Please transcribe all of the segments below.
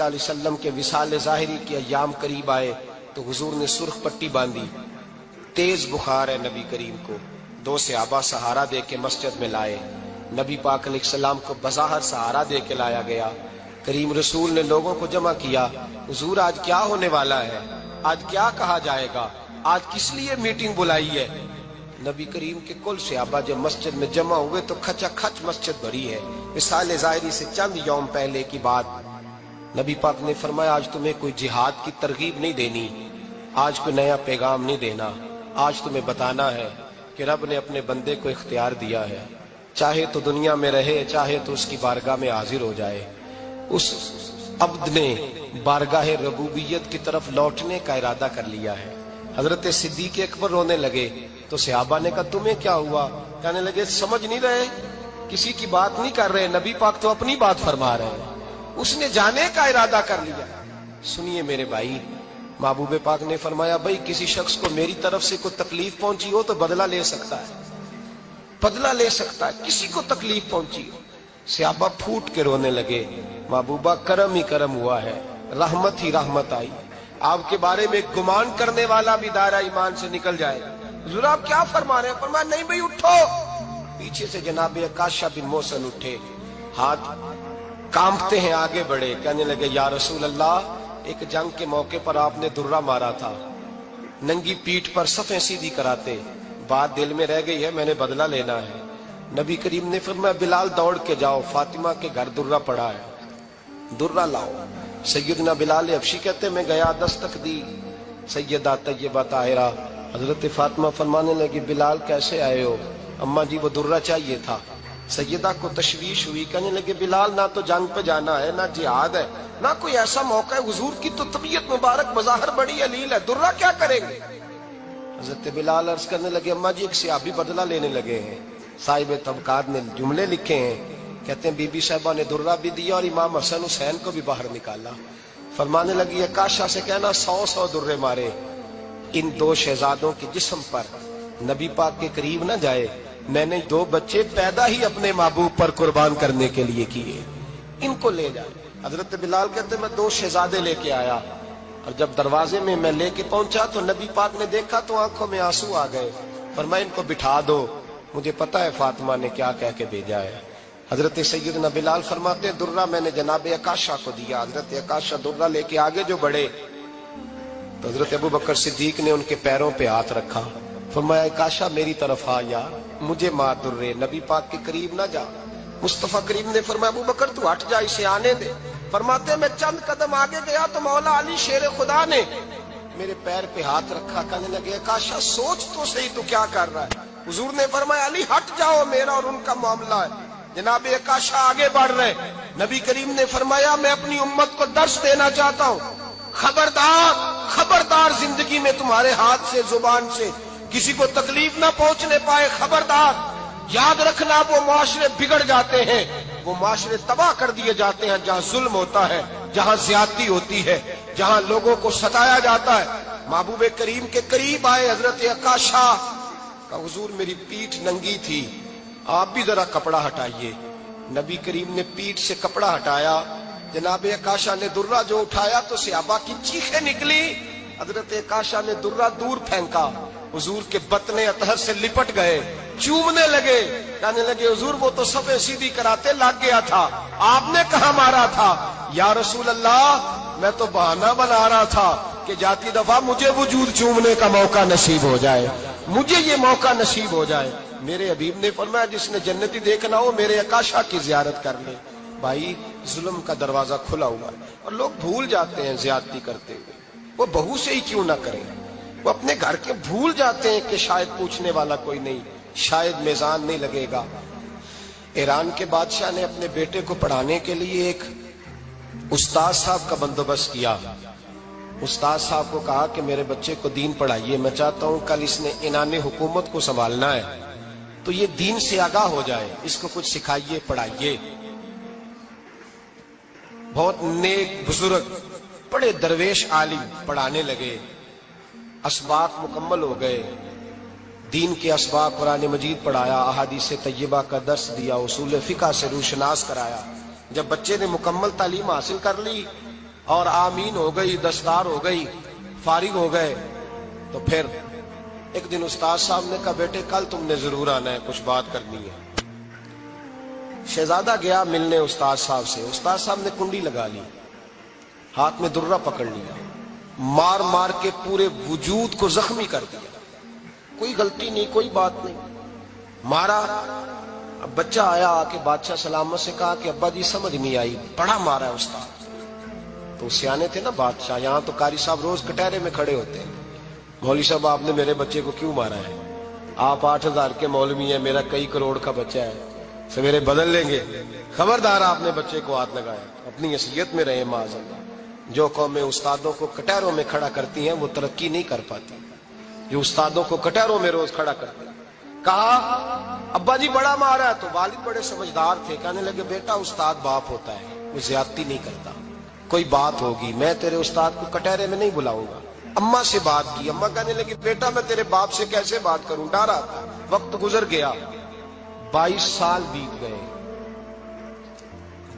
علیہ وسلم کے وصال ظاہری کے ایام قریب آئے تو حضور نے سرخ پٹی باندھی، تیز بخار ہے نبی کریم کو، 2 صحابہ سہارا دے کے مسجد میں لائے، نبی پاک علیہ السلام کو بظاہر سہارا دے کے لایا گیا۔ کریم رسول نے لوگوں کو جمع کیا، حضور آج کیا ہونے والا ہے، آج کیا کہا جائے گا، آج کس لیے میٹنگ بلائی ہے؟ نبی کریم کے کل صحابہ جب مسجد میں جمع ہوئے تو کھچا کھچ مسجد بھری ہے۔ وصال ظاہری سے چند یوم پہلے کی بات، نبی پاک نے فرمایا آج تمہیں کوئی جہاد کی ترغیب نہیں دینی، آج کوئی نیا پیغام نہیں دینا، آج تمہیں بتانا ہے کہ رب نے اپنے بندے کو اختیار دیا ہے، چاہے تو دنیا میں رہے، چاہے تو اس کی بارگاہ میں حاضر ہو جائے۔ اس عبد نے بارگاہ ربوبیت کی طرف لوٹنے کا ارادہ کر لیا ہے۔ حضرت صدیق اکبر رونے لگے تو صحابہ نے کہا تمہیں کیا ہوا؟ کہنے لگے سمجھ نہیں رہے، کسی کی بات نہیں کر رہے، نبی پاک تو اپنی بات فرما رہے ہیں، اس نے جانے کا ارادہ کر لیا۔ سنیے میرے بھائی، محبوب پاک نے فرمایا بھائی کسی شخص کو میری طرف سے کوئی تکلیف پہنچی ہو تو بدلہ لے سکتا ہے، بدلہ لے سکتا ہے، کسی کو تکلیف پہنچی ہو۔ صحابہ پھوٹ کے رونے لگے، محبوبہ کرم ہی کرم ہوا ہے، رحمت ہی رحمت آئی، آپ کے بارے میں گمان کرنے والا بھی دائرہ ایمان سے نکل جائے گا۔ حضور آپ کیا فرما رہے ہیں؟ فرمایا نہیں بھائی اٹھو۔ پیچھے سے جناب عکاشہ بن محصن اٹھے، ہاتھ کانپتے ہیں، آگے بڑھے، کہنے لگے یا رسول اللہ، ایک جنگ کے موقع پر آپ نے درہ مارا تھا، ننگی پیٹھ پر صفیں سیدھی کراتے، بات دل میں رہ گئی ہے، میں نے بدلہ لینا ہے۔ نبی کریم نے فرمایا بلال دوڑ کے جاؤ، فاطمہ کے گھر درہ پڑا ہے، درہ لاؤ۔ سیدنا بلال حبشی کہتے میں گیا، دستک دی سیدہ طیبہ طاہرہ، حضرت فاطمہ فرمانے لگی بلال کیسے آئے ہو؟ اماں جی وہ درہ چاہیے تھا۔ سیدہ کو تشویش ہوئی، کہنے لگے بلال نہ تو جنگ پہ جانا ہے، نہ جہاد ہے، نہ کوئی ایسا موقع ہے، حضور کی تو طبیعت مبارک بظاہر بڑی علیل ہے، درہ کیا کریں گے؟ حضرت بلال عرض کرنے لگے اماں جی ایک صحابی بدلہ لینے لگے ہیں، صاحب طبقات نے جملے لکھے ہیں، کہتے ہیں بی بی صاحبہ نے درہ بھی دیا اور امام حسن حسین کو بھی باہر نکالا۔ فرمانے لگی عکاشہ سے کہنا 100 درے مارے، ان 2 شہزادوں کے جسم پر نبی پاک کے قریب نہ جائے، میں نے 2 بچے پیدا ہی اپنے محبوب پر قربان کرنے کے لیے کیے، ان کو لے جائے۔ حضرت بلال کہتے ہیں میں 2 شہزادے لے کے آیا، اور جب دروازے میں میں لے کے پہنچا تو نبی پاک نے دیکھا تو آنکھوں میں آنسو آ گئے۔ فرمایا ان کو بٹھا دو، مجھے پتا ہے فاطمہ نے کیا کہہ کے بھیجا ہے۔ حضرت سیدنا بلال فرماتے ہیں درہ میں نے جناب عکاشہ کو دیا، حضرت عکاشہ درہ لے کے آگے جو بڑھے تو حضرت ابو بکر صدیق نے ان کے پیروں پہ ہاتھ رکھا، فرمایا عکاشہ میری طرف آ یار، مجھے مار درے، نبی پاک کے قریب نہ جا۔ مصطفیٰ کریم نے فرمایا ابو بکر تو ہٹ جا، اسے آنے دے۔ فرماتے ہیں میں چند قدم آگے گیا تو مولا علی شیر خدا نے میرے پیر پہ ہاتھ رکھا، کہنے لگے عکاشہ سوچ تو صحیح تو کیا کر رہا ہے؟ حضور نے فرمایا علی ہٹ جاؤ، میرا اور ان کا معاملہ ہے۔ جناب عکاشہ آگے بڑھ رہے، نبی کریم نے فرمایا میں اپنی امت کو درس دینا چاہتا ہوں، خبردار خبردار زندگی میں تمہارے ہاتھ سے زبان سے کسی کو تکلیف نہ پہنچنے پائے، خبردار یاد رکھنا وہ معاشرے بگڑ جاتے ہیں، وہ معاشرے تباہ کر دیے جاتے ہیں جہاں ظلم ہوتا ہے، جہاں زیادتی ہوتی ہے، جہاں لوگوں کو ستایا جاتا ہے۔ محبوب کریم کے قریب آئے حضرت عکاشہ، کہا حضور میری پیٹھ ننگی تھی، آپ بھی ذرا کپڑا ہٹائیے۔ نبی کریم نے پیٹھ سے کپڑا ہٹایا، جناب عکاشہ نے درہ جو اٹھایا تو صحابہ کی چیخیں نکلی، حضرت عکاشہ نے درہ دور پھینکا، حضور کے بطن اطہر سے لپٹ گئے، چومنے لگے، کہنے لگے حضور وہ تو صفیں سیدھی کراتے لگ گیا تھا، آپ نے کہاں مارا تھا؟ یا رسول اللہ میں تو بہانہ بنا رہا تھا کہ جاتی دفعہ مجھے وجود چومنے کا موقع نصیب ہو جائے، مجھے یہ موقع نصیب ہو جائے۔ میرے حبیب نے فرمایا جس نے جنتی دیکھنا ہو میرے عکاشہ کی زیارت کر لے۔ بھائی ظلم کا دروازہ کھلا ہوا ہے اور لوگ بھول جاتے ہیں زیادتی کرتے ہوئے، وہ بہو سے ہی کیوں نہ کریں، وہ اپنے گھر کے بھول جاتے ہیں کہ شاید پوچھنے والا کوئی نہیں، شاید میزان نہیں لگے گا۔ ایران کے بادشاہ نے اپنے بیٹے کو پڑھانے کے لیے ایک استاد صاحب کا بندوبست کیا۔ استاد صاحب کو کہا کہ میرے بچے کو دین پڑھائیے، میں چاہتا ہوں کل اس نے عنان حکومت کو سنبھالنا ہے تو یہ دین سے آگاہ ہو جائے، اس کو کچھ سکھائیے پڑھائیے۔ بہت نیک بزرگ بڑے درویش عالم پڑھانے لگے، اسباق مکمل ہو گئے، دین کے اسباق قرآن مجید پڑھایا، احادیث طیبہ کا درس دیا، اصول فقہ سے روشناس کرایا۔ جب بچے نے مکمل تعلیم حاصل کر لی اور آمین ہو گئی، دستار ہو گئی، فارغ ہو گئے، تو پھر ایک دن استاد صاحب نے کہا بیٹے کل تم نے ضرور آنا ہے، کچھ بات کرنی ہے۔ شہزادہ گیا ملنے استاد صاحب سے، استاد صاحب نے کنڈی لگا لی، ہاتھ میں درہ پکڑ لیا، مار مار کے پورے وجود کو زخمی کر دیا، کوئی غلطی نہیں، کوئی بات نہیں، مارا۔ اب بچہ آیا آ کے بادشاہ سلامت سے کہا کہ ابا جی سمجھ نہیں آئی، بڑا مارا ہے استاد۔ تو سیانے تھے نا بادشاہ، یہاں تو قاری صاحب روز کٹہرے میں کھڑے ہوتے ہیں، مولوی صاحب آپ نے میرے بچے کو کیوں مارا ہے؟ آپ 8,000 کے مولوی ہیں، میرا کئی کروڑ کا بچہ ہے، سویرے بدل لیں گے، خبردار آپ نے بچے کو ہاتھ لگایا، اپنی حیثیت میں رہے معاذ اللہ۔ جو قومیں استادوں کو کٹہروں میں کھڑا کرتی ہیں وہ ترقی نہیں کر پاتی، جو استادوں کو کٹہروں میں روز کھڑا کرتے ہیں۔ کہا ابا جی بڑا مارا ہے، تو والد بڑے سمجھدار تھے، کہنے لگے بیٹا استاد باپ ہوتا ہے، وہ زیادتی نہیں کرتا، کوئی بات ہوگی، میں تیرے استاد کو کٹہرے میں نہیں بلاؤں گا۔ اماں سے بات کی، اماں کہنے لگی بیٹا میں تیرے باپ سے کیسے بات کروں، ڈرا تھا۔ وقت گزر گیا، 22 سال بیت گئے،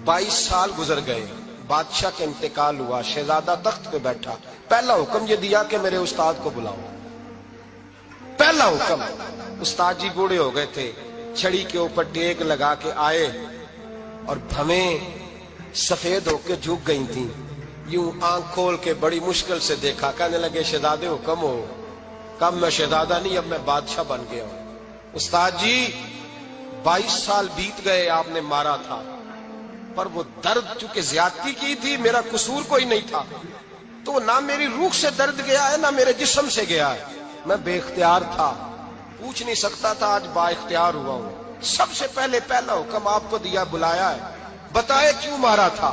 22 سال گزر گئے، بادشاہ کا انتقال ہوا، شہزادہ تخت پہ بیٹھا، پہلا حکم یہ دیا کہ میرے استاد کو بلاؤ، پہلا حکم۔ استاد جی بوڑھے ہو گئے تھے، چھڑی کے اوپر ٹیک لگا کے آئے اور بھویں سفید ہو کے جھک گئی تھیں، یوں آنکھ کھول کے بڑی مشکل سے دیکھا، کہنے لگے شہزادے حکم ہو۔ کب میں شہزادہ نہیں، اب میں بادشاہ بن گیا ہوں۔ استاد جی 22 سال بیت گئے، آپ نے مارا تھا، پر وہ درد چونکہ زیادتی کی تھی، میرا قصور کوئی نہیں تھا، تو نہ میری روح سے درد گیا ہے نہ میرے جسم سے گیا ہے، میں بے اختیار تھا، پوچھ نہیں سکتا تھا، آج با اختیار ہوا ہوں۔ سب سے پہلے پہلا حکم آپ کو دیا، بلایا ہے، بتائے کیوں مارا تھا،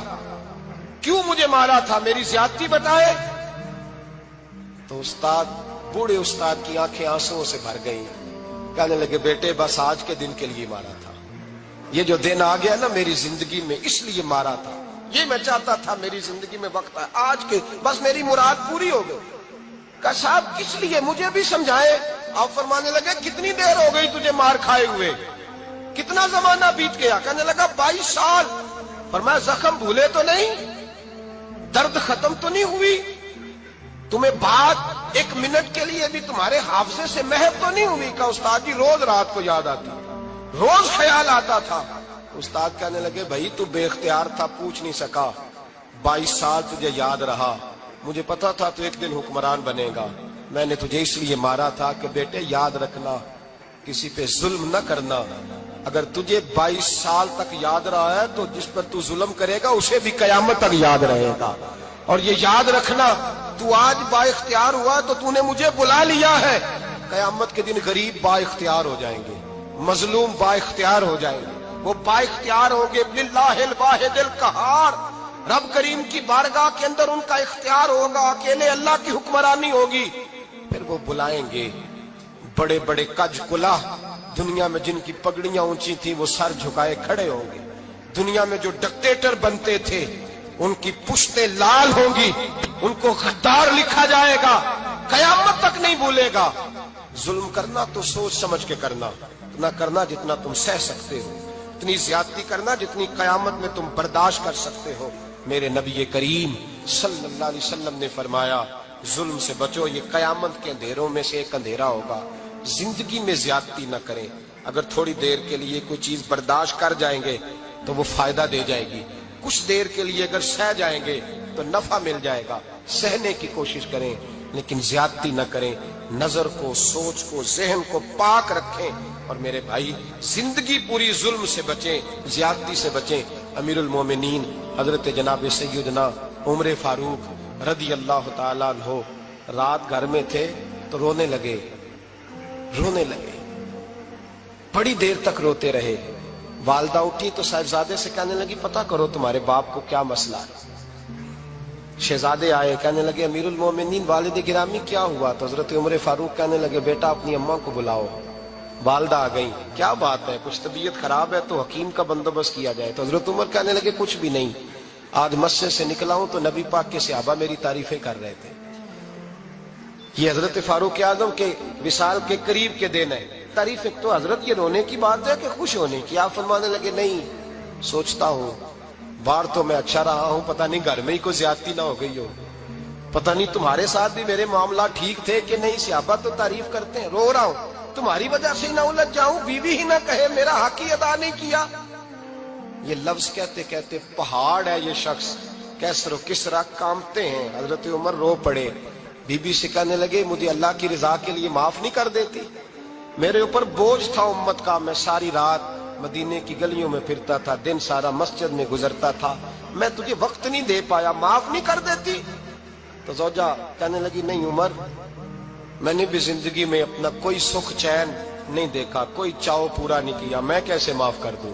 کیوں مجھے مارا تھا، میری زیادتی بتائے۔ تو استاد، بوڑھے استاد کی آنکھیں آنسوؤں سے بھر گئی، کہنے لگے بیٹے بس آج کے دن کے لیے مارا تھا، یہ جو دن آ گیا نا میری زندگی میں، اس لیے مارا تھا، یہ میں چاہتا تھا میری زندگی میں وقت آئے، آج کے بس میری مراد پوری ہو گئی۔ کہا صاحب کس لیے، مجھے بھی سمجھائے۔ آپ فرمانے لگے کتنی دیر ہو گئی تجھے مار کھائے ہوئے، کتنا زمانہ بیت گیا؟ کہنے لگا 22 سال۔ فرمایا زخم بھولے تو نہیں، درد ختم تو نہیں ہوئی، تمہیں بات 1 منٹ کے لیے بھی تمہارے حافظے سے محو تو نہیں ہوئی؟ کہا استاد جی روز رات کو یاد آتی، روز خیال آتا تھا۔ استاد کہنے لگے بھائی تو بے اختیار تھا، پوچھ نہیں سکا، 22 سال تجھے یاد رہا، مجھے پتا تھا تو ایک دن حکمران بنے گا، میں نے تجھے اس لیے مارا تھا کہ بیٹے یاد رکھنا، کسی پہ ظلم نہ کرنا، اگر تجھے 22 سال تک یاد رہا ہے تو جس پر تو ظلم کرے گا اسے بھی قیامت تک یاد رہے گا، اور یہ یاد رکھنا تو آج با اختیار ہوا تو تو نے مجھے بلا لیا ہے، قیامت کے دن غریب با اختیار ہو جائیں گے، مظلوم با اختیار ہو جائیں گے، وہ با اختیار ہوں گے، للہ الواحد القہار، رب کریم کی بارگاہ کے اندر ان کا اختیار ہوگا، اکیلے اللہ کی حکمرانی ہوگی، پھر وہ بلائیں گے بڑے بڑے کج کلا، دنیا میں جن کی پگڑیاں اونچی تھیں وہ سر جھکائے کھڑے ہوں گے، دنیا میں جو ڈکٹیٹر بنتے تھے ان کی پشتیں لال ہوں گی، ان کو غدار لکھا جائے گا، قیامت تک نہیں بھولے گا۔ ظلم کرنا تو سوچ سمجھ کے کرنا، اتنا کرنا جتنا تم سہ سکتے ہو، اتنی زیادتی کرنا جتنی قیامت میں تم برداشت کر سکتے ہو۔ میرے نبی کریم صلی اللہ علیہ وسلم نے فرمایا ظلم سے بچو، یہ قیامت کے اندھیروں میں سے ایک اندھیرا ہوگا، زندگی میں زیادتی نہ کریں، اگر تھوڑی دیر کے لیے کوئی چیز برداشت کر جائیں گے تو وہ فائدہ دے جائے گی، کچھ دیر کے لیے اگر سہ جائیں گے تو نفع مل جائے گا، سہنے کی کوشش کریں لیکن زیادتی نہ کریں، نظر کو، سوچ کو، ذہن کو پاک رکھیں، اور میرے بھائی زندگی پوری ظلم سے بچیں، زیادتی سے بچیں۔ امیر المومنین حضرت جناب سیدنا عمر فاروق رضی اللہ تعالیٰ عنہ رات گھر میں تھے تو رونے لگے، بڑی دیر تک روتے رہے، والدہ اٹھی تو صاحبزادے سے کہنے لگی پتہ کرو تمہارے باپ کو کیا مسئلہ ہے۔ شہزادے آئے، کہنے لگے امیر المومنین والد گرامی کیا ہوا؟ تو حضرت عمر فاروق کہنے لگے بیٹا اپنی اماں کو بلاؤ۔ والدہ آ گئی، کیا بات ہے، کچھ طبیعت خراب ہے تو حکیم کا بندوبست کیا جائے۔ تو حضرت عمر کہنے لگے کچھ بھی نہیں، آج مسجد سے نکلا ہوں تو نبی پاک کے صحابہ میری تعریفیں کر رہے تھے۔ یہ حضرت فاروق اعظم کے وصال کے قریب کے دن ہے، تعریفیں تو حضرت یہ رونے کی بات ہے کہ خوش ہونے کی؟ آپ فرمانے لگے نہیں، سوچتا ہوں باہر تو میں اچھا رہا ہوں، پتہ نہیں گھر میں ہی کوئی زیادتی نہ ہو گئی ہو، پتہ نہیں تمہارے ساتھ بھی میرے معاملات ٹھیک تھے کہ نہیں۔ صحابہ تو تعریف کرتے ہیں، رو رہا ہوں تمہاری وجہ سے نہ الجھ جاؤں، بیوی ہی نہ کہے میرا حق ہی ادا نہیں کیا۔ یہ لفظ کہتے کہتے پہاڑ ہے یہ شخص، کیسر و کسرا کامتے ہیں۔ حضرت عمر رو پڑے، بی بی سے کہنے لگے مجھے اللہ کی رضا کے لیے معاف نہیں کر دیتی؟ میرے اوپر بوجھ تھا امت کا، میں ساری رات مدینے کی گلیوں میں پھرتا تھا، دن سارا مسجد میں گزرتا تھا، میں تجھے وقت نہیں دے پایا، معاف نہیں کر دیتی؟ تو زوجہ کہنے لگی نہیں عمر، میں نے بھی زندگی میں اپنا کوئی سکھ چین نہیں دیکھا، کوئی چاؤ پورا نہیں کیا، میں کیسے معاف کر دوں؟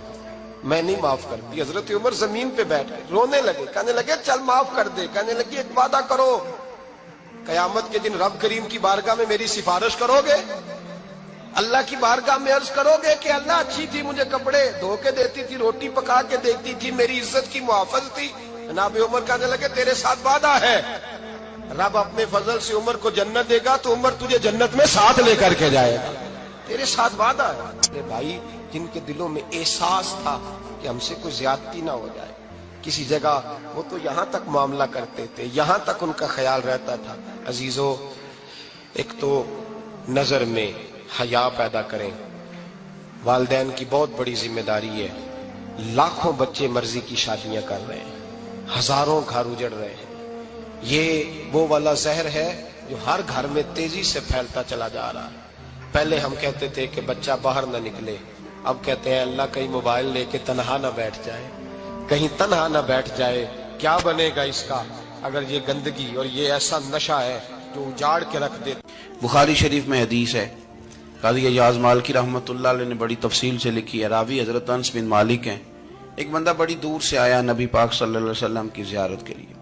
میں نہیں معاف کرتی۔ حضرت عمر زمین پہ بیٹھ گئے، رونے لگے، کہنے لگے چل معاف کر دے۔ کہنے لگی ایک وعدہ کرو، قیامت کے دن رب کریم کی بارگاہ میں میری سفارش کرو گے؟ اللہ کی بارگاہ میں عرض کرو گے کہ اللہ اچھی تھی، مجھے کپڑے دھو کے دیتی تھی، روٹی پکا کے دیتی تھی، میری عزت کی محافظ تھی؟ جناب عمر کہنے لگے تیرے ساتھ وعدہ ہے، رب اپنے فضل سے عمر کو جنت دے گا تو عمر تجھے جنت میں ساتھ لے کر کے جائے گا، تیرے ساتھ وعدہ ہے۔ میرے بھائی جن کے دلوں میں احساس تھا کہ ہم سے کوئی زیادتی نہ ہو جائے کسی جگہ، وہ تو یہاں تک معاملہ کرتے تھے، یہاں تک ان کا خیال رہتا تھا۔ عزیزو، ایک تو نظر میں حیا پیدا کریں، والدین کی بہت بڑی ذمہ داری ہے۔ لاکھوں بچے مرضی کی شادیاں کر رہے ہیں، ہزاروں گھر اجڑ رہے ہیں، یہ وہ والا زہر ہے جو ہر گھر میں تیزی سے پھیلتا چلا جا رہا ہے۔ پہلے ہم کہتے تھے کہ بچہ باہر نہ نکلے، اب کہتے ہیں اللہ کہیں موبائل لے کے تنہا نہ بیٹھ جائے، کہیں تنہا نہ بیٹھ جائے، کیا بنے گا اس کا اگر یہ گندگی اور یہ ایسا نشہ ہے جو اجاڑ کے رکھ دے۔ بخاری شریف میں حدیث ہے، قاضی اعجاز مالکی رحمۃ اللہ علیہ نے بڑی تفصیل سے لکھی ہے، راوی حضرت انس بن مالک ہیں۔ ایک بندہ بڑی دور سے آیا نبی پاک صلی اللہ علیہ وسلم کی زیارت کے لیے،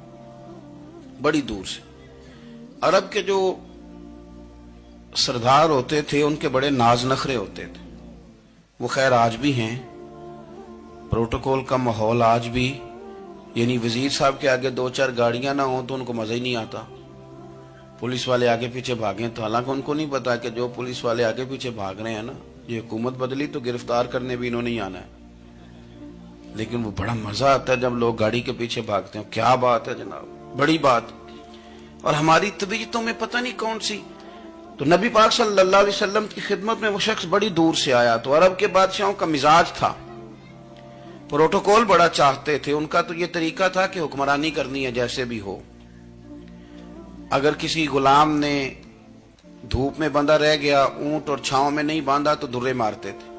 بڑی دور سے۔ عرب کے جو سردار ہوتے تھے ان کے بڑے ناز نخرے ہوتے تھے، وہ خیر آج بھی ہیں، پروٹوکول کا ماحول آج بھی، یعنی وزیر صاحب کے آگے دو چار گاڑیاں نہ ہوں تو ان کو مزہ ہی نہیں آتا، پولیس والے آگے پیچھے بھاگیں تو، حالانکہ ان کو نہیں پتا کہ جو پولیس والے آگے پیچھے بھاگ رہے ہیں نا، یہ حکومت بدلی تو گرفتار کرنے بھی انہوں نے ہی آنا ہے، لیکن وہ بڑا مزہ آتا ہے جب لوگ گاڑی کے پیچھے بھاگتے ہیں۔ کیا بات ہے جناب، بڑی بات۔ اور ہماری طبیعتوں میں پتہ نہیں کون سی، تو نبی پاک صلی اللہ علیہ وسلم کی خدمت میں وہ شخص بڑی دور سے آیا، تو عرب کے بادشاہوں کا مزاج تھا، پروٹوکول بڑا چاہتے تھے، ان کا تو یہ طریقہ تھا کہ حکمرانی کرنی ہے جیسے بھی ہو۔ اگر کسی غلام نے دھوپ میں بندھا رہ گیا، اونٹ اور چھاؤں میں نہیں باندھا تو درے مارتے تھے،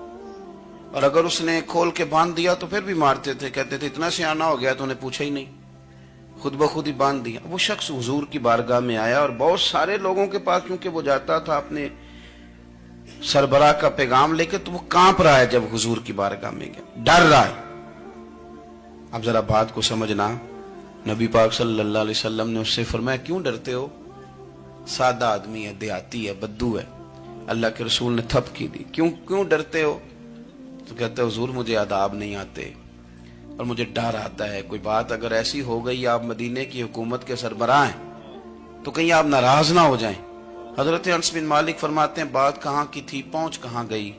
اور اگر اس نے کھول کے باندھ دیا تو پھر بھی مارتے تھے، کہتے تھے اتنا سیانا ہو گیا تو انہیں پوچھا ہی نہیں، خود بخود ہی باندھ دیا۔ وہ شخص حضور کی بارگاہ میں آیا اور بہت سارے لوگوں کے پاس کیونکہ وہ جاتا تھا اپنے سربراہ کا پیغام لے کے، تو وہ کانپ رہا ہے جب حضور کی بارگاہ میں گیا، ڈر رہا ہے۔ اب ذرا بات کو سمجھنا، نبی پاک صلی اللہ علیہ وسلم نے اس سے فرمایا کیوں ڈرتے ہو؟ سادہ آدمی ہے، دیہاتی ہے، بدو ہے۔ اللہ کے رسول نے تھپ کی دی، کیوں ڈرتے ہو؟ تو کہتے حضور مجھے آداب نہیں آتے اور مجھے ڈر آتا ہے، کوئی بات اگر ایسی ہو گئی، آپ مدینے کی حکومت کے سربراہ ہیں، تو کہیں آپ ناراض نہ ہو جائیں۔ حضرت انس بن مالک فرماتے ہیں بات کہاں کی تھی، پہنچ کہاں گئی؟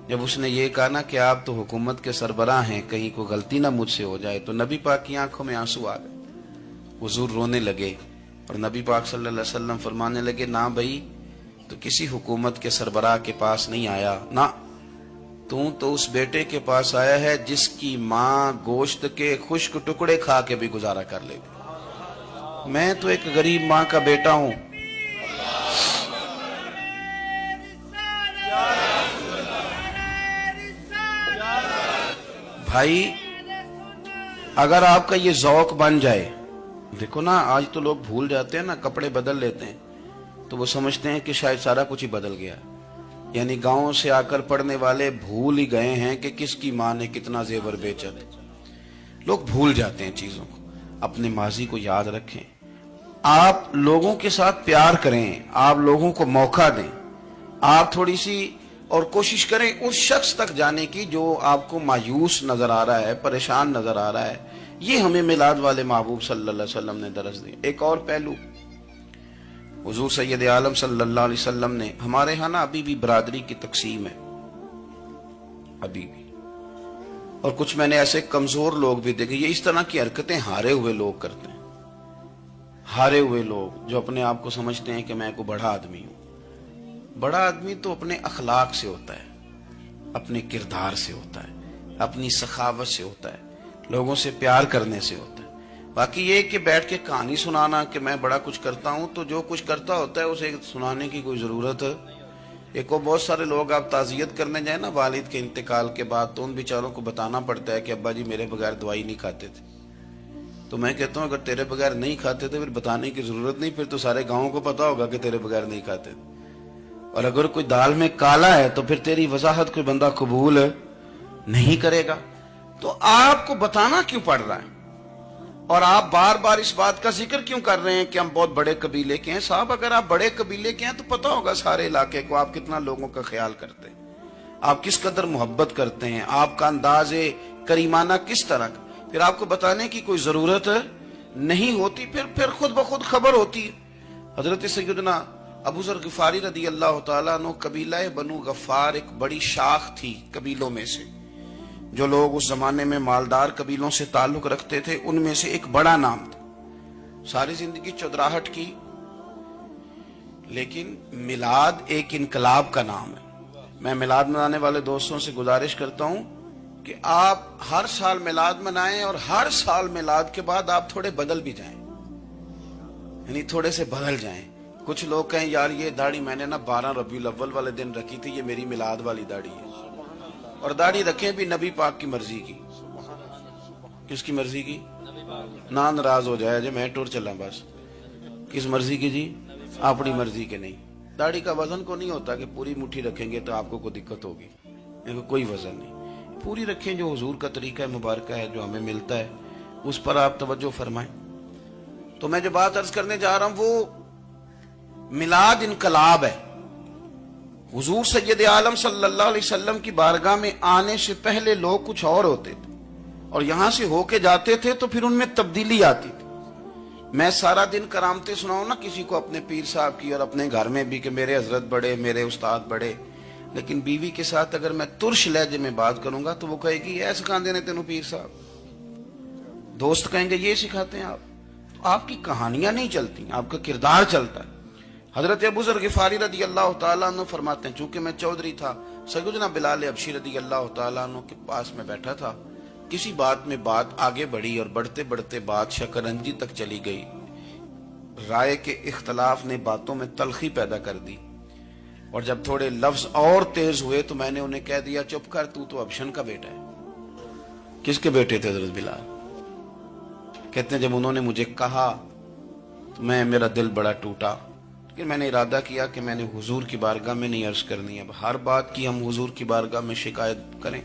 جب اس نے یہ کہا نا کہ آپ تو حکومت کے سربراہ ہیں، کہیں کوئی غلطی نہ مجھ سے ہو جائے، تو نبی پاک کی آنکھوں میں آنسو آ گئے، حضور رونے لگے، اور نبی پاک صلی اللہ علیہ وسلم فرمانے لگے نہ بھائی، تو کسی حکومت کے سربراہ کے پاس نہیں آیا، نہ تو اس بیٹے کے پاس آیا ہے جس کی ماں گوشت کے خشک ٹکڑے کھا کے بھی گزارا کر لے گی۔ میں تو ایک غریب ماں کا بیٹا ہوں۔ بھائی اگر آپ کا یہ ذوق بن جائے، دیکھو نا آج تو لوگ بھول جاتے ہیں نا، کپڑے بدل لیتے ہیں تو وہ سمجھتے ہیں کہ شاید سارا کچھ ہی بدل گیا، یعنی گاؤں سے آ کر پڑھنے والے بھول ہی گئے ہیں کہ کس کی ماں نے کتنا زیور بیچا۔ لوگ بھول جاتے ہیں چیزوں کو، اپنے ماضی کو یاد رکھیں، آپ لوگوں کے ساتھ پیار کریں، آپ لوگوں کو موقع دیں، آپ تھوڑی سی اور کوشش کریں اس شخص تک جانے کی جو آپ کو مایوس نظر آ رہا ہے، پریشان نظر آ رہا ہے۔ یہ ہمیں میلاد والے محبوب صلی اللہ علیہ وسلم نے درس دی۔ ایک اور پہلو، حضور سید عالم صلی اللہ علیہ وسلم نے، ہمارے ہاں نا ابھی بھی برادری کی تقسیم ہے، ابھی بھی اور کچھ میں نے ایسے کمزور لوگ بھی دیکھے. یہ اس طرح کی حرکتیں ہارے ہوئے لوگ کرتے ہیں. ہارے ہوئے لوگ جو اپنے آپ کو سمجھتے ہیں کہ میں کوئی بڑا آدمی ہوں. بڑا آدمی تو اپنے اخلاق سے ہوتا ہے, اپنے کردار سے ہوتا ہے, اپنی سخاوت سے ہوتا ہے, لوگوں سے پیار کرنے سے ہوتا ہے. باقی یہ کہ بیٹھ کے کہانی سنانا کہ میں بڑا کچھ کرتا ہوں, تو جو کچھ کرتا ہوتا ہے اسے سنانے کی کوئی ضرورت ہے. ایک اور بہت سارے لوگ آپ تعزیت کرنے جائیں نا والد کے انتقال کے بعد, تو ان بیچاروں کو بتانا پڑتا ہے کہ ابا جی میرے بغیر دوائی نہیں کھاتے تھے. تو میں کہتا ہوں اگر تیرے بغیر نہیں کھاتے تھے پھر بتانے کی ضرورت نہیں, پھر تو سارے گاؤں کو پتا ہوگا کہ تیرے بغیر نہیں کھاتے تھے. اور اگر کوئی دال میں کالا ہے تو پھر تیری وضاحت کوئی بندہ قبول نہیں کرے گا. تو آپ کو بتانا کیوں پڑ رہا ہے, اور آپ بار بار اس بات کا ذکر کیوں کر رہے ہیں کہ ہم بہت بڑے قبیلے کے ہیں؟ صاحب اگر آپ بڑے قبیلے کے ہیں تو پتا ہوگا سارے علاقے کو آپ کتنا لوگوں کا خیال کرتے ہیں, آپ کس قدر محبت کرتے ہیں, آپ کا انداز کریمانہ کس طرح کا. پھر آپ کو بتانے کی کوئی ضرورت نہیں ہوتی, پھر خود بخود خبر ہوتی. حضرت سیدنا ابو ذر غفاری رضی اللہ تعالیٰ عنہ, قبیلہ بنو غفار ایک بڑی شاخ تھی قبیلوں میں سے. جو لوگ اس زمانے میں مالدار قبیلوں سے تعلق رکھتے تھے ان میں سے ایک بڑا نام تھا. ساری زندگی چودراہٹ کی, لیکن میلاد ایک انقلاب کا نام ہے. میں میلاد منانے والے دوستوں سے گزارش کرتا ہوں کہ آپ ہر سال میلاد منائیں, اور ہر سال میلاد کے بعد آپ تھوڑے بدل بھی جائیں, یعنی تھوڑے سے بدل جائیں. کچھ لوگ کہیں یار یہ داڑھی میں نے نا 12 ربیع الاول والے دن رکھی تھی, یہ میری میلاد والی داڑھی ہے. اور داڑھی رکھیں بھی نبی پاک کی مرضی کی. کس کی مرضی کی؟ نہ ناراض ہو جائے جی میں ٹور چلا بس. کس مرضی کی جی؟ اپنی مرضی کے نہیں. داڑھی کا وزن کو نہیں ہوتا کہ پوری مٹھی رکھیں گے تو آپ کو کوئی دقت ہوگی, کوئی وزن نہیں. پوری رکھیں, جو حضور کا طریقہ مبارکہ ہے جو ہمیں ملتا ہے اس پر آپ توجہ فرمائیں. تو میں جو بات عرض کرنے جا رہا ہوں وہ میلاد انقلاب ہے. حضور سید عالم صلی اللہ علیہ وسلم کی بارگاہ میں آنے سے پہلے لوگ کچھ اور ہوتے تھے, اور یہاں سے ہو کے جاتے تھے تو پھر ان میں تبدیلی آتی تھی. میں سارا دن کرامتیں سناؤں نا کسی کو اپنے پیر صاحب کی, اور اپنے گھر میں بھی کہ میرے حضرت بڑے, میرے استاد بڑے, لیکن بیوی کے ساتھ اگر میں ترش لہجے میں بات کروں گا تو وہ کہے گی یہ سکھاندے نے تینوں پیر صاحب. دوست کہیں گے یہ سکھاتے ہیں آپ. تو آپ کی کہانیاں نہیں چلتی, آپ کا کردار چلتا ہے. حضرت ابو ذر غفاری رضی اللہ تعالیٰ عنہ فرماتے ہیں چونکہ میں چودھری تھا, سیدنا بلال حبشی رضی اللہ تعالیٰ عنہ کے پاس میں بیٹھا تھا. کسی بات میں بات آگے بڑھی اور بڑھتے بڑھتے بات شکنجی تک چلی گئی. رائے کے اختلاف نے باتوں میں تلخی پیدا کر دی, اور جب تھوڑے لفظ اور تیز ہوئے تو میں نے انہیں کہہ دیا چپ کر, تو ابشن کا بیٹا ہے. کس کے بیٹے تھے حضرت بلال؟ کہتے ہیں جب انہوں نے مجھے کہا تو میرا دل بڑا ٹوٹا, لیکن میں نے ارادہ کیا کہ میں نے حضور کی بارگاہ میں نہیں عرض کرنی. اب ہر بات کی ہم حضور کی بارگاہ میں شکایت کریں.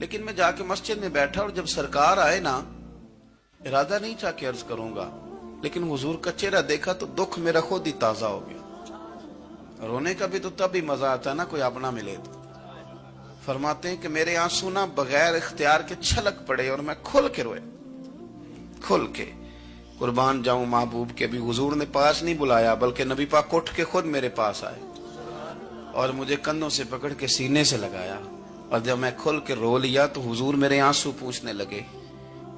لیکن میں جا کے مسجد میں بیٹھا, اور جب سرکار آئے نا, ارادہ نہیں تھا کہ عرض کروں گا, لیکن حضور کا چہرہ دیکھا تو دکھ میرا خود ہی تازہ ہو گیا. رونے کا بھی تو تب ہی مزہ آتا ہے نا کوئی اپنا ملے تو. فرماتے ہیں کہ میرے آنسو نا بغیر اختیار کے چھلک پڑے, اور میں کھل کے روئے, کھل کے. قربان جاؤں محبوب کے, بھی حضور نے پاس نہیں بلایا بلکہ نبی پاک اٹھ کے خود میرے پاس آئے اور مجھے کندھوں سے پکڑ کے سینے سے لگایا. اور جب میں کھل کے رو لیا تو حضور میرے آنسو پوچھنے لگے.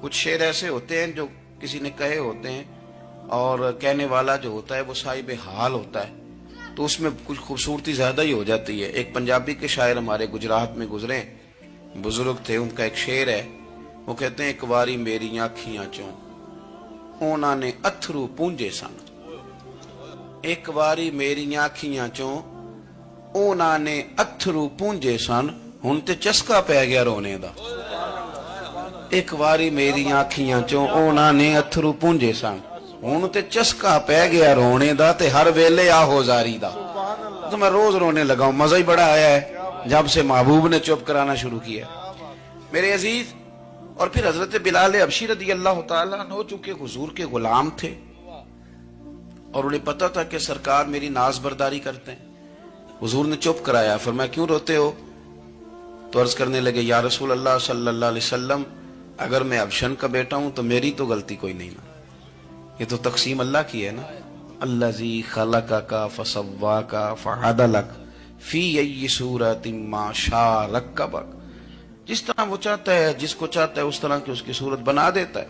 کچھ شعر ایسے ہوتے ہیں جو کسی نے کہے ہوتے ہیں, اور کہنے والا جو ہوتا ہے وہ صاحب حال ہوتا ہے, تو اس میں کچھ خوبصورتی زیادہ ہی ہو جاتی ہے. ایک پنجابی کے شاعر ہمارے گجرات میں گزرے, بزرگ تھے, ان کا ایک شعر ہے, وہ کہتے ہیں ایک واری میری آنکھیاں چوں اونا نے اتھرو پونجے سن. ایک واری میری آنکھیاں چوں اونا نے اتھرو پونجے سن, ہن تے چسکا پہ گیا رونے دا. ایک واری میری آنکھیاں چوں اونا نے اتھرو پونجے سن, ہن تے چسکا پہ گیا رونے دا, تے ہر ویلے آہو زاری دا. تو میں روز رونے لگا ہوں, مزہ ہی بڑا آیا ہے جب سے محبوب نے چپ کرانا شروع کیا میرے عزیز. اور پھر حضرت بلال حبشی رضی اللہ تعالیٰ عنہ چونکہ حضور کے غلام تھے, اور انہیں پتا تھا کہ سرکار میری ناز برداری کرتے ہیں, حضور نے چپ کرایا. فرمایا کیوں روتے ہو؟ تو عرض کرنے لگے یا رسول اللہ صلی اللہ علیہ وسلم, اگر میں ابشن کا بیٹا ہوں تو میری تو غلطی کوئی نہیں نا, یہ تو تقسیم اللہ کی ہے نا. الذی خلقک فسواک فعدلک فی ای صورت ما شاء رکبک. جس طرح وہ چاہتا ہے، جس کو چاہتا ہے اس طرح کی اس کی صورت بنا دیتا ہے.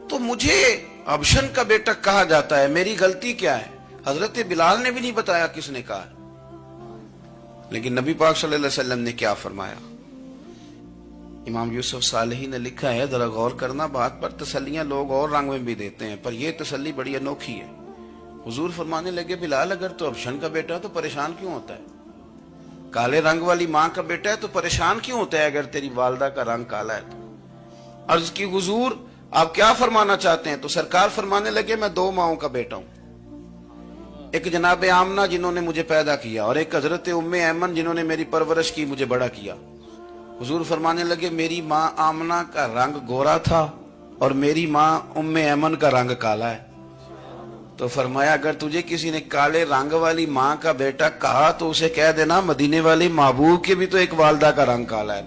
تو مجھے ابشن کا بیٹا کہا جاتا ہے، میری غلطی کیا ہے؟ حضرت بلال نے بھی نہیں بتایا کس نے کہا. لیکن نبی پاک صلی اللہ علیہ وسلم نے کیا فرمایا؟ امام یوسف صالحی نے لکھا ہے، ذرا غور کرنا بات پر. تسلیاں لوگ اور رنگ میں بھی دیتے ہیں، پر یہ تسلی بڑی انوکھی ہے. حضور فرمانے لگے، بلال اگر تو ابشن کا بیٹا تو پریشان کیوں ہوتا ہے؟ کالے رنگ والی ماں کا بیٹا ہے تو پریشان کیوں ہوتا ہے اگر تیری والدہ کا رنگ کالا ہے تو؟ عرض کی، حضور آپ کیا فرمانا چاہتے ہیں؟ تو سرکار فرمانے لگے، میں دو ماؤں کا بیٹا ہوں. ایک جناب آمنہ جنہوں نے مجھے پیدا کیا، اور ایک حضرت ام ایمن جنہوں نے میری پرورش کی، مجھے بڑا کیا. حضور فرمانے لگے، میری ماں آمنہ کا رنگ گورا تھا اور میری ماں ام ایمن کا رنگ کالا ہے. تو فرمایا، اگر تجھے کسی نے کالے رنگ والی ماں کا بیٹا کہا تو اسے کہہ دینا مدینے والے محبوب کے بھی تو ایک والدہ کا رنگ کالا ہے،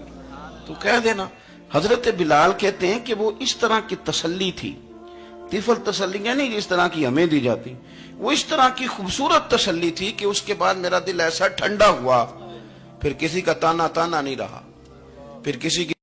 تو کہہ دینا. حضرت بلال کہتے ہیں کہ وہ اس طرح کی تسلی تھی، طفل تسلیاں نہیں جس طرح کی ہمیں دی جاتی، وہ اس طرح کی خوبصورت تسلی تھی کہ اس کے بعد میرا دل ایسا ٹھنڈا ہوا، پھر کسی کا تانا نہیں رہا، پھر کسی کی